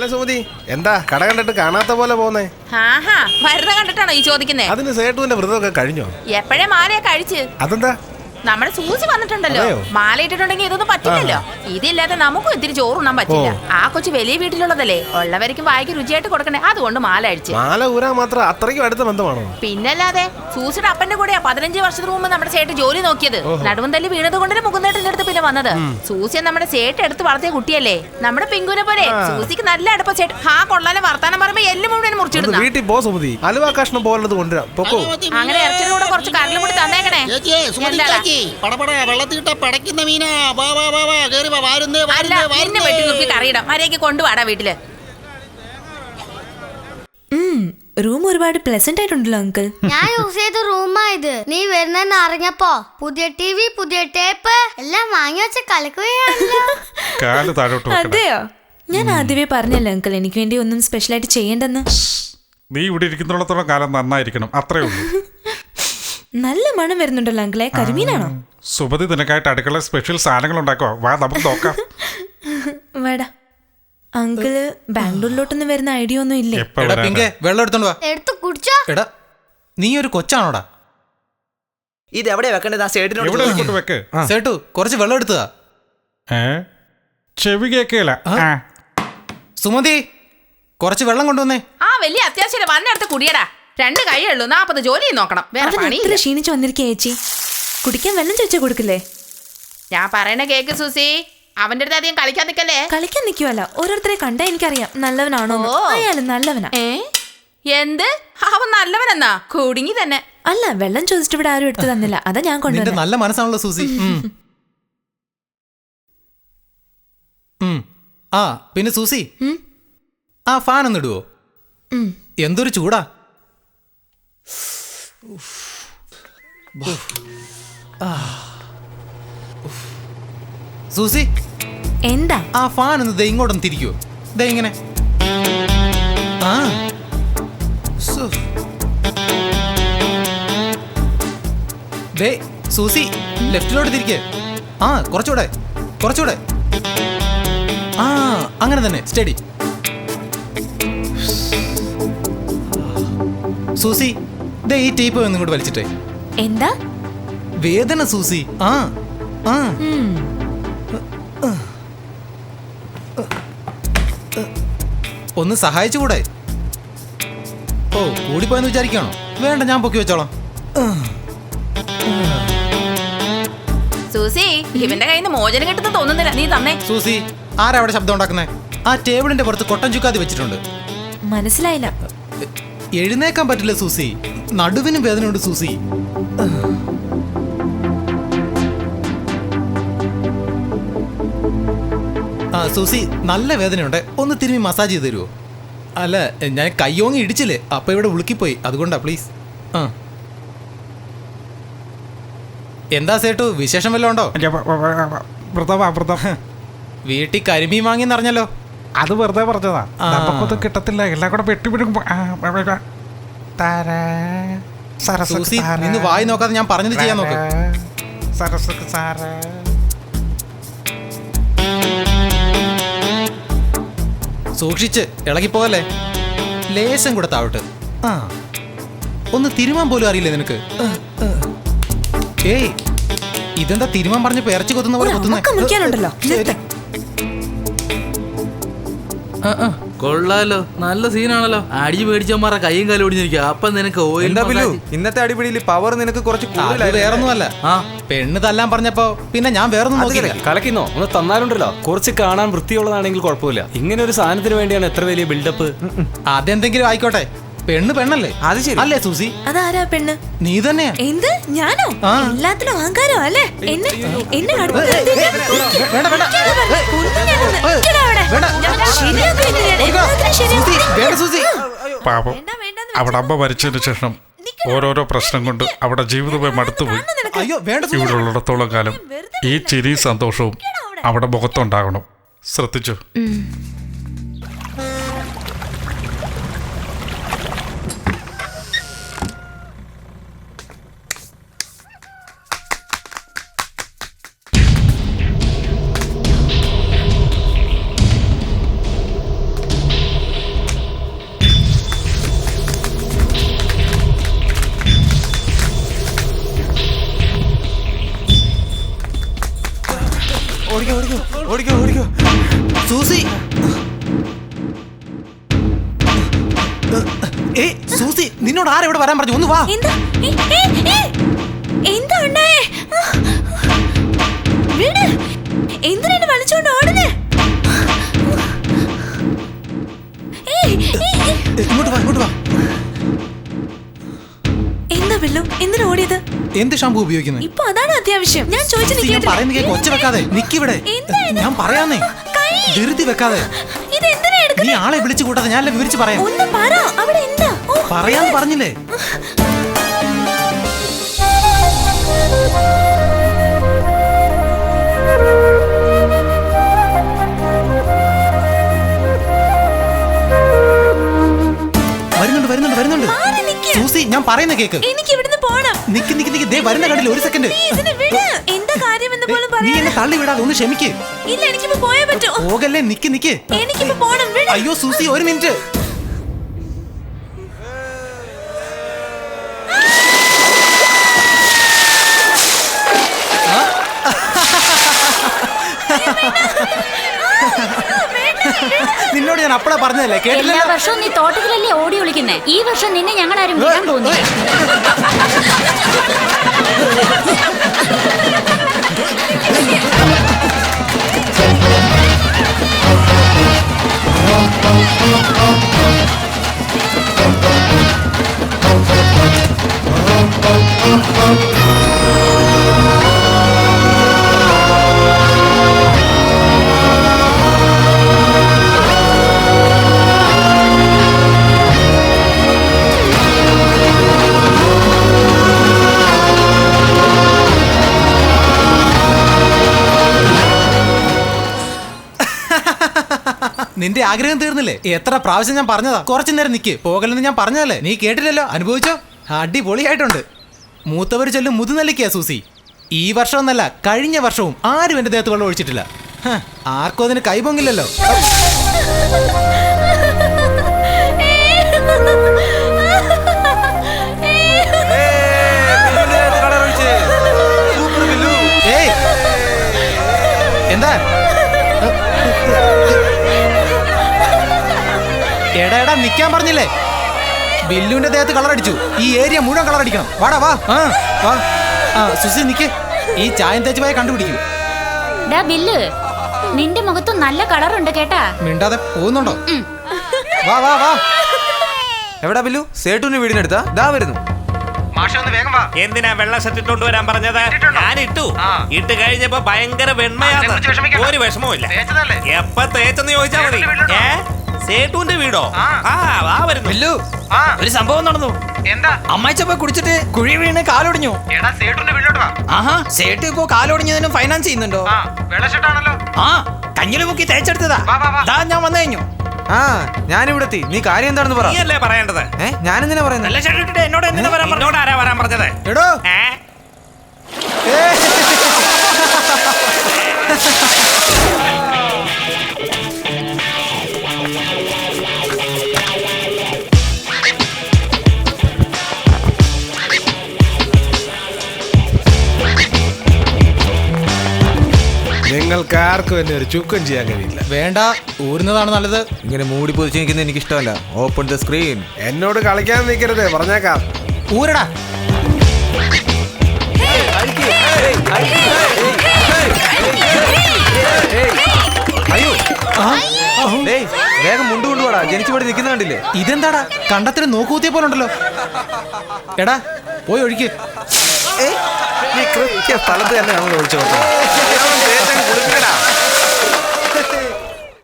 അല്ല സുമതി, എന്താ കട കണ്ടിട്ട് കാണാത്ത പോലെ പോന്നേ? മരുന്ന് കണ്ടിട്ടാണോ ഈ ചോദിക്കുന്നേ? അതിന് സേട്ടുവിന്റെ വ്രതമൊക്കെ കഴിഞ്ഞോ? എപ്പോഴേ മാലയെ കഴിച്ച്. അതെന്താ? നമ്മുടെ സൂചി വന്നിട്ടുണ്ടല്ലോ, മാല ഇട്ടിട്ടുണ്ടെങ്കിൽ ഇതൊന്നും പറ്റില്ലല്ലോ. ഇതില്ലാതെ നമുക്കും ഇത്തിരി ചോറുണ്ണാൻ പറ്റില്ല. ആ കൊച്ചു വലിയ വീട്ടിലുള്ളതല്ലേ, ഉള്ളവർക്കും വായിക്ക് രുചിയായിട്ട് കൊടുക്കണേ, അതുകൊണ്ട് മാല അഴിച്ച്. മാല ഊരാൻ മാത്രം അത്രയ്ക്കും അടുത്ത ബന്ധമാണോ? പിന്നല്ലാതെ സൂസിയുടെ അപ്പന്റെ കൂടെയാ 15 വർഷത്തിന് മുമ്പ് നമ്മുടെ ചേട്ട് ജോലി നോക്കിയത്. നടുവും തല്ലി വീണത് കൊണ്ടല്ലേ മുകുന്ദേട്ടന്റെ അടുത്ത് പിന്നെ വന്നത്. സൂസിയെ നമ്മുടെ ചേട്ട് എടുത്ത് വളർത്തിയ കുട്ടിയല്ലേ, നമ്മുടെ പിങ്കുനെ പോലെ. സൂസിക്ക് നല്ല അടുപ്പ ചേട്ട്. കൊള്ളാലെ വർത്താനം പറയുമ്പോ എല്ലും മുഴുവൻ മുറിച്ചിടുന്നു. വീട്ടിൽ പോ സുമതി, അലുവ കഷ്ണം പോലുള്ളത് കൊണ്ടുവരാം. പൊക്കോ. അങ്ങനെ ഇറച്ചിയുടെ കുറച്ച് കടലും കൂടി തന്നേക്കണേ. കറിയിടാം കൊണ്ടുവാടാ വീട്ടില്. റൂം ഒരുപാട് പ്ലസന്റ് ആയിട്ടുണ്ടല്ലോ അങ്കിൾ. ഞാൻ യൂസ് ചെയ്ത റൂമാ ഇത്. നീ വരുന്നെന്ന് അറിഞ്ഞപ്പോ പുതിയ ടിവി, പുതിയ ടേപ്പ് എല്ലാം വാങ്ങി വെച്ച് കളിക്കുകയാണല്ലോ. അതെയോ? ഞാൻ ആദ്യമേ പറഞ്ഞല്ലോ അങ്കിൾ, എനിക്ക് വേണ്ടി ഒന്നും സ്പെഷ്യൽ ആയിട്ട് ചെയ്യേണ്ടെന്ന്. നീ ഇവിടെ ഇരിക്കുന്നിടത്തോളം കാലം നന്നായിരിക്കണം, അത്രേ ഉള്ളൂ. നല്ല മണം വരുന്നുണ്ടല്ലോ അങ്കിളെ, കരിമീനാണോ? സുമതി നിനക്കായിട്ട് അടുക്കള സ്പെഷ്യൽ സാധനങ്ങൾ ഉണ്ടാക്കോ? വാ നമുക്ക് നോക്കാം. വേടാ അങ്കിള് ബാംഗ്ലൂരിലോട്ടൊന്നും വരുന്ന ഐഡിയ ഒന്നും ഇല്ലേ? വെള്ളം എടുത്തോണ്ട് വാ. എടുത്ത് കുടിച്ചോ. എടാ നീ ഒരു കൊച്ചാണോടാ? ഇത് എവിടെയാ വെക്കേണ്ടത്? സേട്ടു കുറച്ച് വെള്ളം എടുത്തതാ. ചെവി കേക്കല. സുമതി കുറച്ച് വെള്ളം കൊണ്ടുവന്നേ. വലിയ അത്യാവശ്യം വന്നെടുത്ത് കുടിയടാ. 2 കൈയുള്ളൂ, 40 ജോലി നോക്കണം. എത്ര ക്ഷീണിച്ചു വന്നിരിക്കേ ചേച്ചി, കുടിക്കാൻ വെള്ളം ചോദിച്ചാ കൊടുക്കില്ലേ? ഞാൻ പറയണ കേക്ക് സൂസി, അവന്റെ അടുത്ത് അധികം കളിക്കാൻ നിക്കല്ലേ. കളിക്കാൻ നിക്കുവല്ല, ഓരോരുത്തരെ കണ്ടാ എനിക്കറിയാം നല്ലവനാണോ. അയാള് നല്ലവനാ. എന്ത്? അവൻ നല്ലവനെന്നാ? കുടുങ്ങി തന്നെ. അല്ല, വെള്ളം ചോദിച്ചിട്ട് ഇവിടെ ആരും എടുത്തു തന്നില്ല, അതാ ഞാൻ കൊണ്ടുവന്നത്. നല്ല മനസ്സാണല്ലോ സൂസി. പിന്നെ സൂസി, ആ ഫാൻ ഒന്ന് ഇടുവോ? എന്തൊരു ചൂടാ. സൂസി എന്താ? ആ ഫാൻ ഒന്ന് ദേ ഇങ്ങോട്ടൊന്ന് തിരിക്കുവോ? ദേ ഇങ്ങനെ. ദേ സൂസി ലെഫ്റ്റിലോട്ട് തിരിക്കേ. കുറച്ചുകൂടെ കുറച്ചുകൂടെ. അങ്ങനെ തന്നെ, സ്റ്റഡി. സൂസി ദേ ഈ ടേപ്പ് ഒന്ന് ഇങ്ങോട്ട് വലിച്ചിട്ടേ. എന്താ വേദന സൂസി? ഒന്ന് സഹായിച്ചുകൂടെ? കൂടിപ്പോയെന്ന് വിചാരിക്കണോ? വേണ്ട, ഞാൻ പൊക്കി വെച്ചോളാം. സൂസി, ഇവന്റെ കയ്യിൽ നിന്ന് മോചനം കിട്ടുന്ന തോന്നുന്നില്ല, നീ തന്നെ. സൂസി, ആരാ അവിടെ ശബ്ദം ഉണ്ടാക്കുന്നേ? ആ ടേബിളിന്റെ പുറത്ത് കൊട്ടൻ ചുക്കാതി വെച്ചിട്ടുണ്ട്. മനസ്സിലായില്ല. എഴുന്നേക്കാൻ പറ്റില്ല സൂസി, നടുവിനും വേദനയുണ്ട് സൂസി. സൂസി നല്ല വേദനയുണ്ട്, ഒന്ന് തിരുമ്മി മസാജ് ചെയ്ത് തരുമോ? അല്ല, ഞാൻ കയ്യോങ്ങി ഇടിച്ചില്ലേ, അപ്പൊ ഇവിടെ ഉളുക്കിപ്പോയി, അതുകൊണ്ടാ. പ്ലീസ്. എന്താ സേട്ടു, വിശേഷം വല്ലതും ഉണ്ടോ? വീട്ടിൽ കരിമീൻ വാങ്ങിയെന്നറിഞ്ഞല്ലോ. അത് വെറുതെ പറഞ്ഞതാ, നമുക്കൊന്നും കിട്ടത്തില്ല, എല്ലാം കൂടെ വെട്ടിപ്പിടിക്കും. സൂസി നിന്ന് വായി നോക്കാതെ ഞാൻ പറഞ്ഞത് ചെയ്യാൻ നോക്ക്. സൂക്ഷിച്ച് ഇളകിപ്പോകല്ലേ. ലേശം കൂടെ താഴോട്ട്. ഒന്ന് തിരുമാൻ പോലും അറിയില്ലേ നിനക്ക്? ഏയ്, ഇതെന്താ തിരുമാൻ പറഞ്ഞപ്പോ ഇറച്ചി കൊത്തുന്ന പോലെ കൊത്തുന്നേ? കൊള്ളാലോ, നല്ല സീനാണല്ലോ. അടിച്ചു പേടിച്ചമാറ കൈയും കാലും ഒടിഞ്ഞിരിക്കുക. അപ്പൊ നിനക്ക് ഇന്നത്തെ അടിപിടിയിൽ പവർ നിനക്ക് കുറച്ച് വേറൊന്നുമല്ല. പെണ്ണ് തല്ലാൻ പറഞ്ഞപ്പോ പിന്നെ ഞാൻ വേറൊന്നും നോക്കില്ല. കലക്കിന്നോ ഒന്ന് തന്നാലുണ്ടല്ലോ, കുറച്ച് കാണാൻ വൃത്തിയുള്ളതാണെങ്കിൽ കുഴപ്പമില്ല. ഇങ്ങനെ ഒരു സാധനത്തിന് വേണ്ടിയാണ് എത്ര വലിയ ബിൽഡപ്പ്. അതെന്തെങ്കിലും ആയിക്കോട്ടെ, പെണ്ണ് പെണ്ണല്ലേ? അത് ശരി അല്ലേ സൂസി? അതാരാ പെണ്ണ്? നീ തന്നെയാ. എന്ത്? ഞാനോ? എല്ലാത്തിനും അഹങ്കാരം അല്ലേ? എന്നെ പാപം, അവിടെ അമ്മ മരിച്ചതിന് ശേഷം ഓരോരോ പ്രശ്നം കൊണ്ട് അവിടെ ജീവിതമായി മടുത്തുപോയി. ഇവിടെ ഉള്ളിടത്തോളം കാലം ഈ ചിരി സന്തോഷവും അവിടെ മുഖത്തുണ്ടാകണം. ശ്രദ്ധിച്ചു? ഓടിക്കോ ഓടിക്കോ ഓടിക്കോ ഓടിക്കോ. സൂസി സൂസി നിന്നോട് ആരെവിടെ വരാൻ പറഞ്ഞു? ഒന്ന് വാ. എന്താ എന്താ ഉണ്ടായേ? വീട് എന്തിനാണ് വലിച്ചോണ്ട് ഓടുന്നേ? ഇങ്ങോട്ട് വാ ഇങ്ങോട്ട് വാ. എന്താ വെള്ളം? എന്തിനാ ഓടിയത്? എന്ത് ഷാമ്പു ഉപയോഗിക്കുന്നത്? ഇപ്പൊ അതാണ് അത്യാവശ്യം. ഞാൻ ചോദിച്ചു ഞാൻ പറയുന്നത് കേക്ക്, ഒച്ച വെക്കാതെ നിക്കിവിടെ. ഞാൻ പറയാന്നേ, ധൃതി വെക്കാതെ. നീ ആളെ വിളിച്ചു കൂട്ടാതെ ഞാനല്ലേ വിവരിച്ച് പറയാം. ഒന്ന് പറ, അവിടെ എന്താ? പറയാന്ന് പറഞ്ഞില്ലേ? വരുന്നുണ്ട് വരുന്നുണ്ട് വരുന്നുണ്ട്. സൂസി ഞാൻ പറയുന്ന കേക്ക്. എനിക്ക് ഇവിടുന്ന് പോണം. നിക്ക് നിക്ക് നിക്ക്, ദേ വരുന്ന കണ്ടില്ല, ഒരു സെക്കൻഡ്. എന്താ കാര്യമെന്ന് പോലും നീ എന്നെ തള്ളി വിടാതെ ഒന്ന് ക്ഷമിക്ക്. ഇല്ല, എനിക്കിപ്പോ പോയേ പറ്റൂ. പോകല്ലേ, നിക്ക് നിക്ക്. എനിക്കിപ്പോ പോണം. അയ്യോ സൂസി, ഒരു മിനിറ്റ്. നിന്നോട് ഞാൻ അപ്പളാ പറഞ്ഞതല്ലേ, കേട്ടില്ല? എല്ലാ വർഷവും നീ തോട്ടത്തിലല്ലേ ഓടി വിളിക്കുന്നേ. ഈ വർഷം നിന്നെ ഞങ്ങൾ ആരും വിടാൻ പോകുന്നില്ല. നിന്റെ ആഗ്രഹം തീർന്നില്ലേ? എത്ര പ്രാവശ്യം ഞാൻ പറഞ്ഞതാ കുറച്ചു നേരം നിക്ക്, പോകലെന്ന് ഞാൻ പറഞ്ഞതല്ലേ? നീ കേട്ടില്ലല്ലോ, അനുഭവിച്ചോ? അടിപൊളിയായിട്ടുണ്ട്. മൂത്തവർ ചൊല്ലും മുതുനെല്ലിക്കാ സൂസി. ഈ വർഷം ഒന്നല്ല, കഴിഞ്ഞ വർഷവും ആരും എന്റെ ദേഹത്ത് വെള്ളം ഒഴിച്ചിട്ടില്ല. ആർക്കും അതിന് കൈപൊങ്ങില്ലല്ലോ. എന്താ എടാ എടാ നിക്കാൻ പറഞ്ഞില്ലേ? ബില്ലുവിന്റെ ദേഹത്ത് കളറടിച്ചു. ഈ ഏരിയ മുഴുവൻ കളറടിക്കണം. വാടാ വാ. വാ. സുസി നിക്ക്, ഈ ചായം തേച്ച് പോയ കണ്ടുപിടിക്കും. ബില്ല്, നിന്റെ മുഖത്ത് നല്ല കളറുണ്ട് കേട്ടാ. മിണ്ടാതെ പോകുന്നുണ്ടോ? വാ വാ വാ. എവിടാ ബില്ലു? സേട്ടുവിന്റെ വീടിനടുത്താ? ദാ വരുന്നു. എന്തിനാ വെള്ള ഷർട്ട് ഇട്ടോണ്ട് വരാൻ പറഞ്ഞത്? ഞാൻ ഇട്ടു. ഇട്ട് കഴിഞ്ഞപ്പോ ഭയങ്കര വെണ്മയാണ്. ഒരു വിഷമവും ഇല്ല. എപ്പ തേച്ചെന്ന് ചോദിച്ചാ മതി. സേട്ടുവിന്റെ വീടോ? ആ വരുന്നു. ബില്ലു, ഒരു സംഭവം നടന്നു. എന്താ? അമ്മായിച്ചപ്പോ കുടിച്ചിട്ട് കുഴി വീണ് കാലൊടിഞ്ഞു. ആഹാ, സേട്ട് ഇപ്പോ കാലൊടിഞ്ഞതിനും ഫൈനാൻസ് ചെയ്യുന്നുണ്ടോ? ആ, കഞ്ഞില് മുക്കി തേച്ചെടുത്തതാ. ഞാൻ വന്നു കഴിഞ്ഞു. ആ, ഞാനിവിടെ എത്തി. നീ കാര്യം എന്താണെന്ന് പറ. നീയല്ലേ പറയേണ്ടത്? ഞാനെന്തിനാ പറയുന്നത്? നല്ല ഷർട്ട് ഇട്ടിട്ട് എന്നോട് എന്തിനാ വരാൻ പറഞ്ഞത്? എന്നോട് ആരാ വരാൻ പറഞ്ഞത്? എടോ നിങ്ങൾക്ക് ആർക്കും എന്നെ ഒരു ചുക്കം ചെയ്യാൻ കഴിയില്ല. വേണ്ട, ഊരുന്നതാണ് നല്ലത്. ഇങ്ങനെ മൂടി പൊതിച്ച് നിൽക്കുന്നത് എനിക്ക് ഇഷ്ടമല്ല. Open the screen. എന്നോട് കളിക്കാൻ നിൽക്കരുത്, പറഞ്ഞേക്കാം. ഊരടാ. അയ്യോ, വേഗം മുണ്ട് കൊണ്ടുപോടാ. ജനിച്ചുപടി നിൽക്കുന്ന കണ്ടില്ലേ? ഇതെന്താടാ, കണ്ടത്തിന് നോക്കൂത്തിയെ പോലുണ്ടല്ലോ. എടാ പോയി ഒഴിക്ക്. നീ കൃത്യ സ്ഥലത്ത് തന്നെ നമ്മൾ ഒഴിച്ചു നോക്കാം.